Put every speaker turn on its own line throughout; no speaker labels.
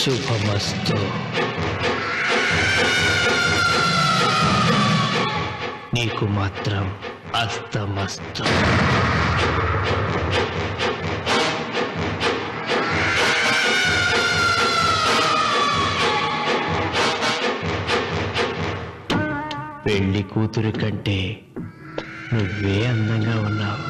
శుభమస్తు. నీకు మాత్రం అస్తమస్తు. పెళ్లి కూతురు కంటే నువ్వే అందంగా ఉన్నావు.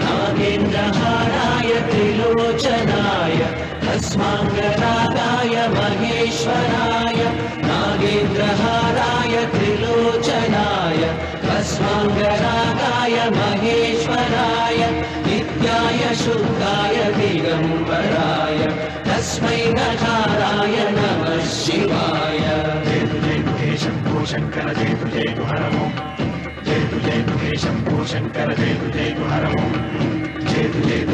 नागेन्द्रहाराय त्रिलोचनाय अस्माङ्गरागाय महेश्वराय नागेन्द्रहाराय त्रिलोचनाय अस्माङ्गरागाय महेश्वराय नित्याय शुद्धाय दिगम्बराय तस्मै नकाराय नमः शिवाय जय शम्भो शङ्कर जय हरमो जय हे शम्भो शङ्कर जय हरमो जय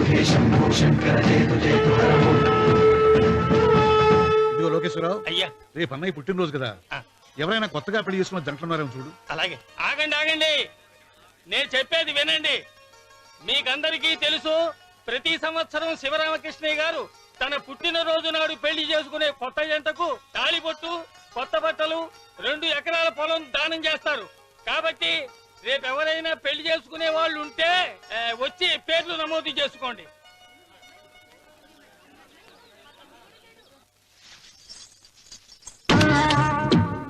हे शम्भो शङ्कर जय हरमो.
ఇదిగో లోకేశ్వరరావు,
అయ్యా
రేపు అన్నయ్య పుట్టినరోజు కదా, ఎవరైనా కొత్తగా పెళ్లి చేసుకున్న జంటలున్నారేమో చూడు.
అలాగే. ఆగండి, నేను చెప్పేది వినండి. మీకందరికీ తెలుసు, ప్రతి సంవత్సరం శివరామకృష్ణయ్య గారు తన పుట్టినరోజు నాడు పెళ్లి చేసుకునే కొత్త జంటకు తాళిబొట్టు, కొత్త బట్టలు, 2 ఎకరాల పొలం దానం చేస్తారు. కాబట్టి రేపు ఎవరైనా పెళ్లి చేసుకునే వాళ్ళు ఉంటే వచ్చి పేర్లు నమోదు చేసుకోండి.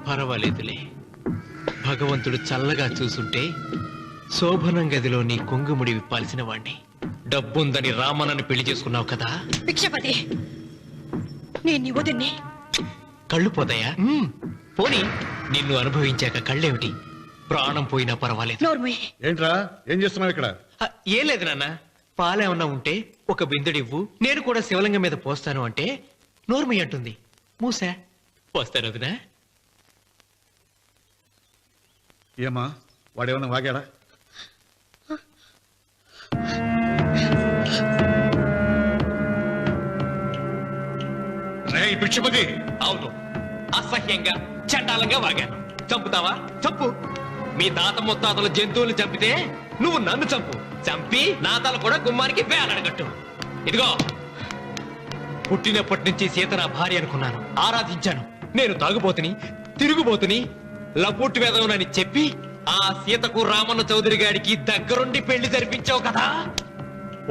పర్వాలేదులే, భగవంతుడు చల్లగా చూసుంటే శోభనం గదిలో నీ కొంగుముడి విప్పాల్సిన వాణ్ణి. డబ్బుందని రామన్నని పెళ్లి చేసుకున్నావు కదా.
భిక్షపతి, నేను నీ వదిన్ని.
కళ్ళు పోతాయా? పోనీ, నిన్ను అనుభవించాక కళ్ళేమిటి? ప్రాణం పోయినా పర్వాలేదు.
ఏంట్రా, ఏం చేస్తున్నావు ఇక్కడ?
ఏం లేదు నాన్న, పాలేమన్నా ఉంటే ఒక బిందెడివ్వు, నేను కూడా శివలింగం మీద పోస్తాను అంటే నోర్మి అంటుంది. మూసా పోస్తాను వదినా.
ఏమా, వాడేమన్నా వాగాడా? రేయ్ భిక్షపతి!
అవును, అసహ్యంగా చండాలంగా వాగాను. చంపుతావా? చంపు. మీ తాత ముత్తాతలు జంతువులు చంపితే నువ్వు నన్ను చంపు. చంపి నా తల కూడా గుమ్మానికి వేలాడగట్టు. ఇదిగో, పుట్టినప్పటి నుంచి సీత నా భార్య అనుకున్నాను, ఆరాధించాను. నేను తాగుబోతుని, తిరుగుబోతుని, లపూట్ వేదవునని చెప్పి ఆ సీతకు రామన్న చౌదరి గారికి దగ్గరుండి పెళ్లి జరిపించావు కదా.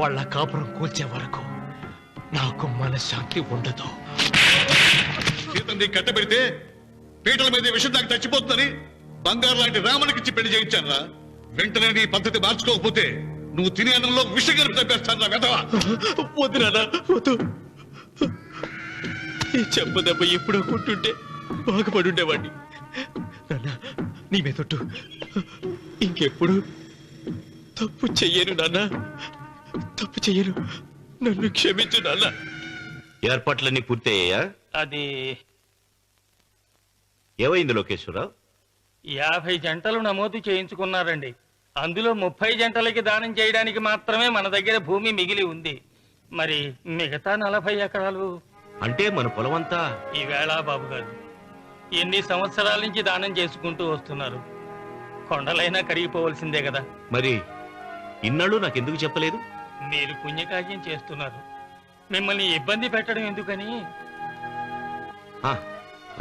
వాళ్ళ కాపురం కూల్చే వరకు నాకు మనశ్శాంతి ఉండదు.
సీతని కట్టబెడితే పీటల మీద విషం దాకా చచ్చిపోతుందని బంగారు లాంటి రామునికిచ్చి పెళ్లి చేయించానురా. వెంటనే నీ పద్ధతి మార్చుకోకపోతే నువ్వు తినే అన్నంలో విషం కలిపి తప్పేస్తాను రా వెధవా.
వద్దు నాన్న, వద్దు. ఈ చెంప దెబ్బ ఎప్పుడో కొట్టుంటే బాగుపడుండేవాడిని. నాన్న, నీ మీదొట్టు, ఇంకెప్పుడు తప్పు చెయ్యను నాన్న, తప్పు చెయ్యను. నన్ను క్షమించు నాన్న.
ఏర్పాట్లన్నీ పూర్తయ్యాయా?
అది
ఏమైంది లోకేశ్వరరావు?
50 జంటలు నమోదు చేయించుకున్నారండి. అందులో 30 జంటలకి దానం చేయడానికి మాత్రమే మన దగ్గర భూమి మిగిలి ఉంది. మరి మిగతా 40 ఎకరాలు
అంటే మన పొలమంతా
ఈవేళ బాబు గారు ఎన్ని సంవత్సరాల నుంచి దానం చేసుకుంటూ వస్తున్నారు. కొండలైనా కరిగిపోవలసిందే కదా.
మరి ఇన్నాళ్ళు నాకెందుకు చెప్పలేదు?
మీరు పుణ్యకార్యం చేస్తున్నారు, మిమ్మల్ని ఇబ్బంది పెట్టడం ఎందుకని.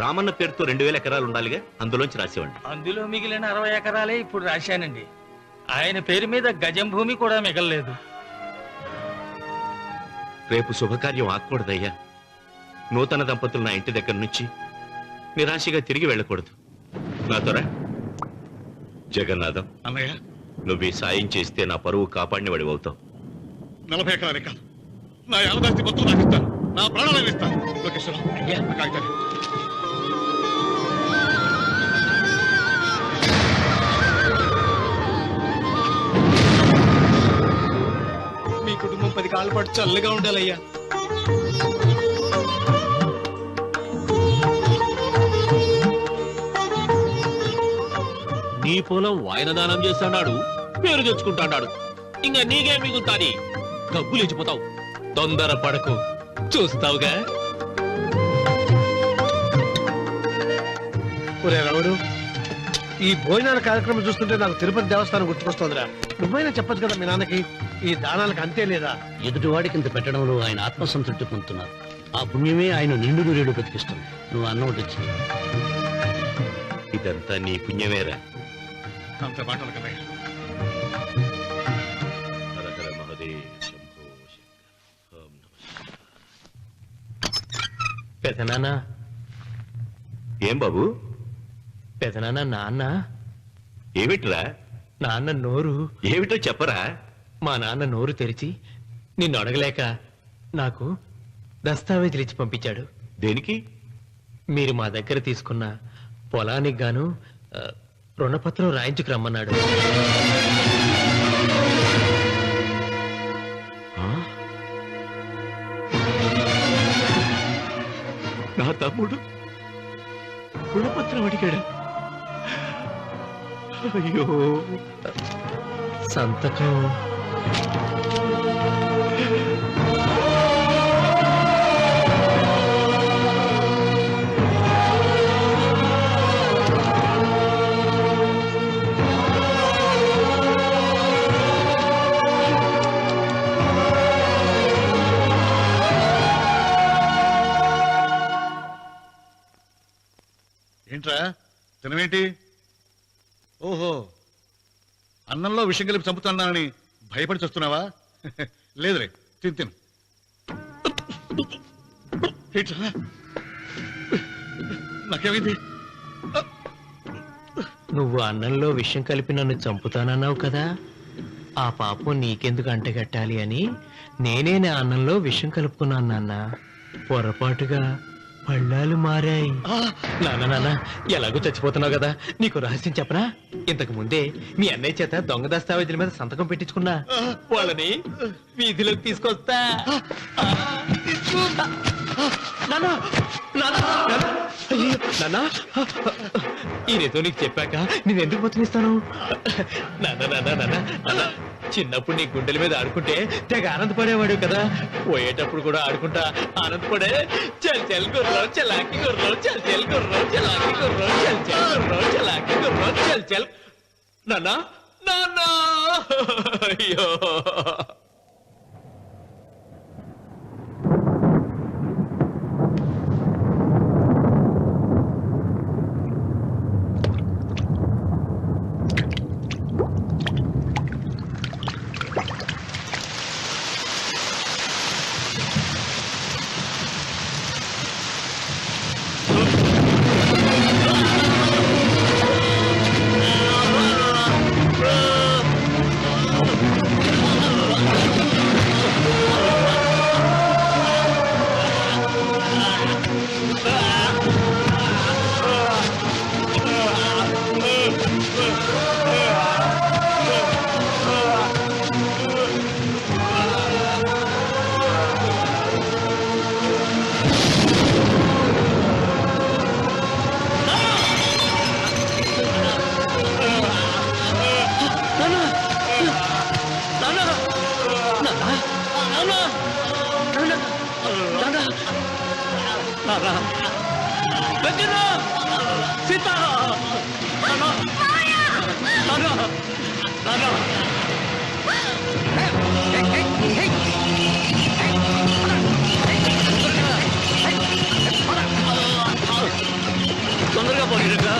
రామన్న పేరుతో 2000 ఎకరాలు ఉండాలిగా, అందులోంచి రాసేవండి.
అందులో మిగిలిన 60 ఎకరాలే ఇప్పుడు రాశానండి. ఆయన పేరు మీద గజం భూమి కూడా మిగలలేదు.
రేపు శుభకార్యం ఆకూడదయ్యా. నూతన దంపతులు నా ఇంటి దగ్గర నుంచి నిరాశగా తిరిగి వెళ్ళకూడదు. నాతోరా జగన్నాథం.
అన్నయ్య,
నువ్వు ఈ సాయం చేస్తే నా పరువు కాపాడిన వాడి అవుతావు.
40 ఎకరాలే కాదు, నా యావదాస్తి మొత్తం నాకు ఇస్తాను, నా ప్రాణాలను ఇస్తాను. లోకేశ్వరం,
అయ్యా.
నా కాగితాలు.
మీ కుటుంబం 10 కాళ్ళ పాటు చల్లగా ఉండాలయ్యా.
నీ పొలం వాయన దానం చేస్తాడు, పేరు తెచ్చుకుంటాడు. ఇంకా నీకేం మిగులుతాది? డబ్బు లేచిపోతావు.
తొందర పడకు, చూస్తావుగా.
ఒరే రావుడు, ఈ భోజనాల కార్యక్రమం చూస్తుంటే నాకు తిరుపతి దేవస్థానం గుర్తుకొస్తోందిరా. నువ్వైనా చెప్పొచ్చు కదా మీ నాన్నకి, ఈ దానాలకు అంతే లేదా?
ఎదుటివాడికి ఇంత పెట్టడంలో ఆయన ఆత్మసంతృప్తి పొందుతున్నారు. ఆ పుణ్యమే ఆయన నిండు నూరేడు బతికిస్తుంది. నువ్వు అన్నం ఒకటి వచ్చి
ఇదంతా నీ పుణ్యమేరా.
అంత మాటలు కన్నయ్య.
హర హర మహదేవ్ శంభో శంకర. ఓం నమః.
పెదనాన్న,
ఏం బాబు?
పెదనాన్న, నాన్న
ఏమిట్రా?
నాన్న నోరు,
ఏమిటో చెప్పరా?
మా నాన్న నోరు తెరిచి నిన్ను అడగలేక నాకు దస్తావేజీలు ఇచ్చి పంపించాడు.
దేనికి?
మీరు మా దగ్గర తీసుకున్న పొలానికి గాను రుణపత్రం రాయించుకు రమ్మన్నాడు.
నా తమ్ముడు రుణపత్రం అడిగాడు. అయ్యో,
సంతకం
ఏంట్రా తినవేంటి? ఓహో, అన్నంలో విషం కలిపి చంపుతున్నానని భయపడి చూస్తున్నావా? లేదులే, తిను. ఏంట్రా, నాకేమైంది?
నువ్వు అన్నంలో విషం కలిపి నన్ను చంపుతానన్నావు కదా, ఆ పాపం నీకెందుకు అంటగట్టాలి అని నేనే నా అన్నంలో విషం కలుపుకున్నాను నాన్న. పొరపాటుగా పళ్ళాలు మారాయి. నాన్న, ఎలాగో చచ్చిపోతున్నావు కదా, నీకు రహస్యం చెప్పనా? ఇంతకు ముందే మీ అన్నయ్య చేత దొంగ దస్తావేజీల మీద సంతకం పెట్టించుకున్నా. వాళ్ళని వీధిలోకి తీసుకొస్తా. ఈ రేతో నీకు చెప్పాక నేను ఎందుకు బతుకిస్తాను? నాన్న, చిన్నప్పుడు నీ గుండెల మీద ఆడుకుంటే తెగ ఆనందపడేవాడు కదా, పోయేటప్పుడు కూడా ఆడుకుంటా ఆనందపడే. చల్ చల్ గుర్రో చలాకి గుర్రో, చల్ చల్ గుర్రో చలాకి గుర్రో, చల్ చల్ గుర్రో చలాకి గుర్రో, చల్ చల్. నాన్న, అయ్యో.
తొందరగా పోయిరా.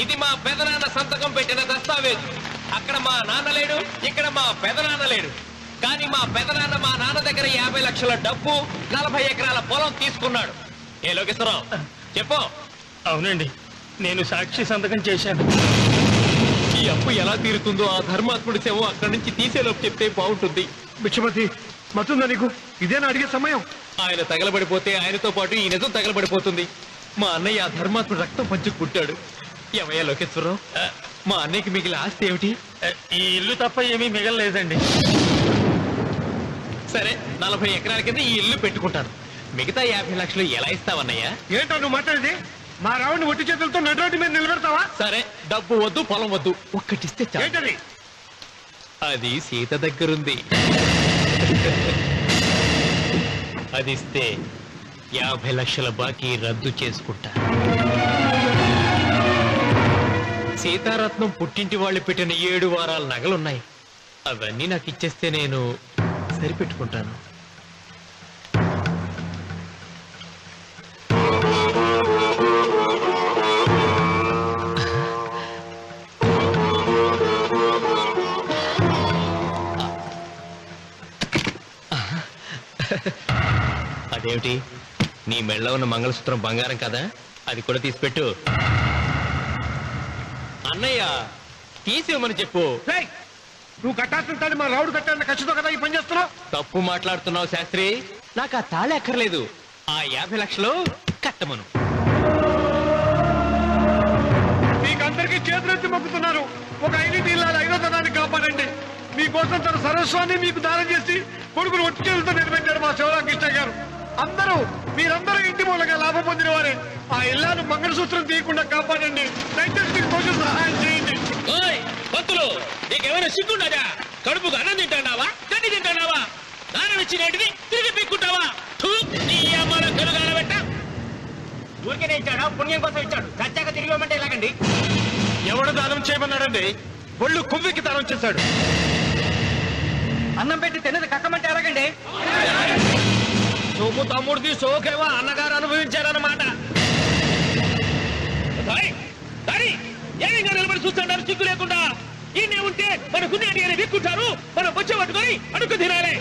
ఇది మా పెదనాన్న సంతకం పెట్టిన దస్తావేజు. అక్కడ మా నాన్న లేడు, ఇక్కడ మా పెదనాన్న లేడు. కానీ మా పెదనాన్న మా నాన్న దగ్గర 50 లక్షల డబ్బు, 40 ఎకరాల పొలం తీసుకున్నాడు. ఏ లోకేశ్వరరావు చెప్పు.
అవునండి, నేను సాక్షి సంతకం చేశాను.
ఈ అప్పు ఎలా తీరుతుందో ఆ ధర్మాత్ముడి శవం అక్కడి నుంచి తీసేలోపు చెప్తే బాగుంటుంది.
బిచ్చమతి మతుందా నీకు? ఇదేనా అడిగే సమయం?
ఆయన తగలబడిపోతే ఆయనతో పాటు ఈ నిజం తగలబడిపోతుంది. మా అన్నయ్య ఆ ధర్మాత్ముడు రక్తం పంచుకు పుట్టాడు. ఏమయ్యా లోకేశ్వరరావు, మా అన్నయ్యకి మిగిలిన ఆస్తి ఏమిటి?
ఈ ఇల్లు తప్ప ఏమీ మిగలలేదండి.
సరే, 40 ఎకరాల కింద ఈ ఇల్లు పెట్టుకుంటాను. మిగతా 50 లక్షలు ఎలా ఇస్తావన్నయ్యా?
ఏంటో నువ్వు మాట్లాడేది? మా రావుని ఒట్టి చేతులతో నడిరోడ్డు మీద నిలబెడతావా?
సరే, డబ్బు వద్దు, పొలం వద్దు, ఒక్కటిస్తే చాలు.
ఏంటది?
అది సీత దగ్గరుంది. అది ఇస్తే 50 లక్షల బాకీ రద్దు చేసుకుంటా. సీతారత్నం పుట్టింటి వాళ్ళు పెట్టిన 7 వారాల నగలున్నాయి. అవన్నీ నాకు ఇచ్చేస్తే నేను సరిపెట్టుకుంటాను. అదేమిటి, నీ మెళ్ళ ఉన్న మంగళసూత్రం బంగారం కదా? అది కూడా తీసిపెట్టు. అన్నయ్య తీసేమని చెప్పు.
రేయ్, నువ్వు కట్టాల్సిన తాడి మా రావుడు కట్టాలని ఖచ్చితంగా కదా ఈ పని చేస్తున్నావు?
తప్పు మాట్లాడుతున్నావు శాస్త్రి. నాకు ఆ తాళి అక్కర్లేదు, ఆ 50 లక్షలు కట్టమను.
మీకందరికీ చేతులెత్తి మొక్కుతున్నారు. ఒక ఐడెంటిటీ ఇల్లాలి 5వ తరాన్ని కాపాడండి. మీకోసం తన సర్వస్వాన్ని మీకు దానం చేసి కొడుకును ఒట్టి చేతులతో నిలబెట్టారు మా శివరామకృష్ణ గారు. మీరందరూ ఇంటి మూలంగా లాభం పొందిన వారే. ఆ ఇల్లాను మంగళసూత్రం తీయకుండా కాపాడండి. దయచేసి మీకు కొంచెం సహాయం చేయండి.
భక్తులు, నీకేమైనా సిగ్గుండదా? కడుపుకు అన్నం తింటాడావా, గడ్డి తింటాడావా? దానం ఇచ్చినట్టుని తిరిగి పీక్కుంటావా?
ఊరికే ఇచ్చాడా? పుణ్యం కోసం ఇచ్చాడు. చచ్చాక తిరిగి ఇవ్వమంటే ఎలాగండి?
ఎవడు దానం చేయమన్నాడండి? ఒళ్ళు కొవ్వెక్కి దానం చేశాడు.
అన్నం పెట్టి తిన్నది కక్కమంటే ఎలాగండి? సోము తమ్ముడిది సోకేవా అన్నగారు అనుభవించారన్నమాట.
ఏమైనా నిలబడి చూస్తున్నారు సిగ్గు లేకుండా? ఈయనే ఉంటే మన గుండె విక్కుంటారు. మనం వచ్చే పట్టుకొని అడుగు తినాలి.